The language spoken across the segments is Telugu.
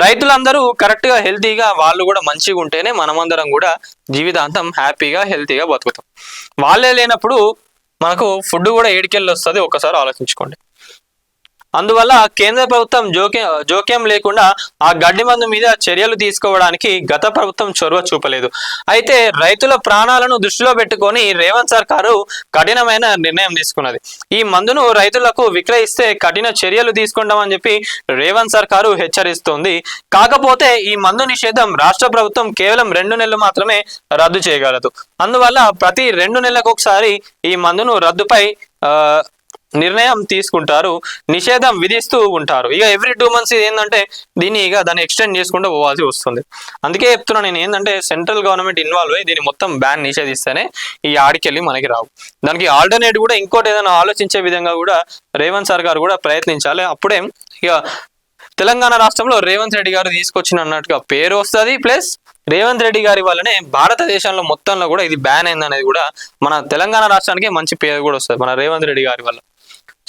రైతులందరూ కరెక్ట్ గా హెల్తీగా వాళ్ళు కూడా మంచిగా ఉంటేనే మనమందరం కూడా జీవితాంతం హ్యాపీగా హెల్తీగా బతుకుతాం. వాళ్ళే లేనప్పుడు మనకు ఫుడ్ కూడా ఏడికెళ్ళి వస్తుంది, ఒక్కసారి ఆలోచించుకోండి. అందువల్ల కేంద్ర ప్రభుత్వం జోక్యం లేకుండా ఆ గడ్డి మందు మీద చర్యలు తీసుకోవడానికి గత ప్రభుత్వం చొరవ చూపలేదు. అయితే రైతుల ప్రాణాలను దృష్టిలో పెట్టుకొని రేవంత్ సర్కారు కఠినమైన నిర్ణయం తీసుకున్నది. ఈ మందును రైతులకు విక్రయిస్తే కఠిన చర్యలు తీసుకుంటామని చెప్పి రేవంత్ సర్కారు హెచ్చరిస్తోంది. కాకపోతే ఈ మందు నిషేధం రాష్ట్ర ప్రభుత్వం కేవలం 2 నెలలు మాత్రమే రద్దు చేయగలదు. అందువల్ల ప్రతి 2 నెలలకు ఒకసారి ఈ మందును రద్దుపై నిర్ణయం తీసుకుంటారు, నిషేధం విధిస్తూ ఉంటారు. ఇక ఎవ్రీ 2 months ఏంటంటే దాన్ని ఎక్స్టెండ్ చేసుకుంటూ పోవాల్సి వస్తుంది. అందుకే చెప్తున్నాను నేను ఏంటంటే సెంట్రల్ గవర్నమెంట్ ఇన్వాల్వ్ అయ్యి దీన్ని మొత్తం బ్యాన్ నిషేధిస్తేనే ఈ ఆడికెళ్ళి మనకి రావు. దానికి ఆల్టర్నేట్ కూడా ఇంకోటి ఏదైనా ఆలోచించే విధంగా కూడా రేవంత్ సర్కార్ కూడా ప్రయత్నించాలి. అప్పుడే ఇక తెలంగాణ రాష్ట్రంలో రేవంత్ రెడ్డి గారు తీసుకొచ్చినట్టుగా పేరు వస్తుంది, ప్లస్ రేవంత్ రెడ్డి గారి వల్లనే భారతదేశంలో మొత్తంలో కూడా ఇది బ్యాన్ అయింది అనేది కూడా మన తెలంగాణ రాష్ట్రానికి మంచి పేరు కూడా వస్తుంది మన రేవంత్ రెడ్డి గారి వల్ల.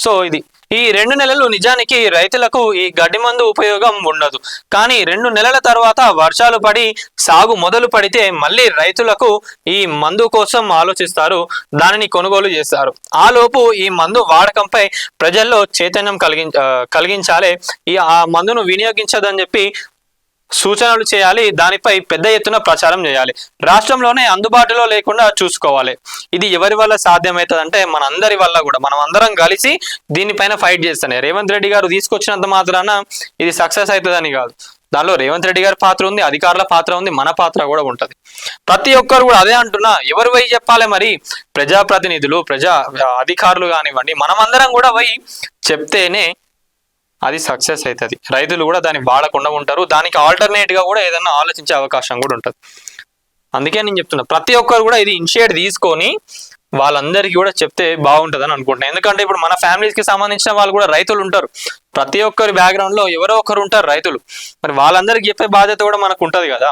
సో ఇది ఈ 2 నెలలు నిజానికి రైతులకు ఈ గడ్డి మందు ఉపయోగం ఉండదు. కానీ 2 నెలల తర్వాత వర్షాలు పడి సాగు మొదలు పడితే మళ్ళీ రైతులకు ఈ మందు కోసం ఆలోచిస్తారు, దానిని కొనుగోలు చేస్తారు. ఆ లోపు ఈ మందు వాడకంపై ప్రజల్లో చైతన్యం కలిగించాలి, ఆ మందును వినియోగించదని చెప్పి సూచనలు చేయాలి, దానిపై పెద్ద ఎత్తున ప్రచారం చేయాలి, రాష్ట్రంలోనే అందుబాటులో లేకుండా చూసుకోవాలి. ఇది ఎవరి వల్ల సాధ్యమవుతుంది అంటే మనందరి వల్ల కూడా, మనం అందరం కలిసి దీనిపైన ఫైట్ చేస్తానే. రేవంత్ రెడ్డి గారు తీసుకొచ్చినంత మాత్రాన ఇది సక్సెస్ అవుతుందని కాదు, దానిలో రేవంత్ రెడ్డి గారి పాత్ర ఉంది, అధికారుల పాత్ర ఉంది, మన పాత్ర కూడా ఉంటది. ప్రతి ఒక్కరు కూడా అదే అంటున్నా, ఎవరు పోయి చెప్పాలి మరి? ప్రజాప్రతినిధులు, అధికారులు కానివ్వండి, మనమందరం కూడా పోయి చెప్తేనే అది సక్సెస్ అవుతుంది. రైతులు కూడా దాన్ని వాడకుండా ఉంటారు, దానికి ఆల్టర్నేట్ గా కూడా ఏదైనా ఆలోచించే అవకాశం కూడా ఉంటుంది. అందుకే నేను చెప్తున్నా ప్రతి ఒక్కరు కూడా ఇది ఇనిషియేట్ తీసుకొని వాళ్ళందరికీ కూడా చెప్తే బాగుంటుందని అనుకుంటున్నాను. ఎందుకంటే ఇప్పుడు మన ఫ్యామిలీస్ కి సంబంధించిన వాళ్ళు కూడా రైతులు ఉంటారు, ప్రతి ఒక్కరి బ్యాక్గ్రౌండ్ లో ఎవరో ఒకరు ఉంటారు రైతులు, మరి వాళ్ళందరికీ చెప్పే బాధ్యత కూడా మనకు ఉంటది కదా.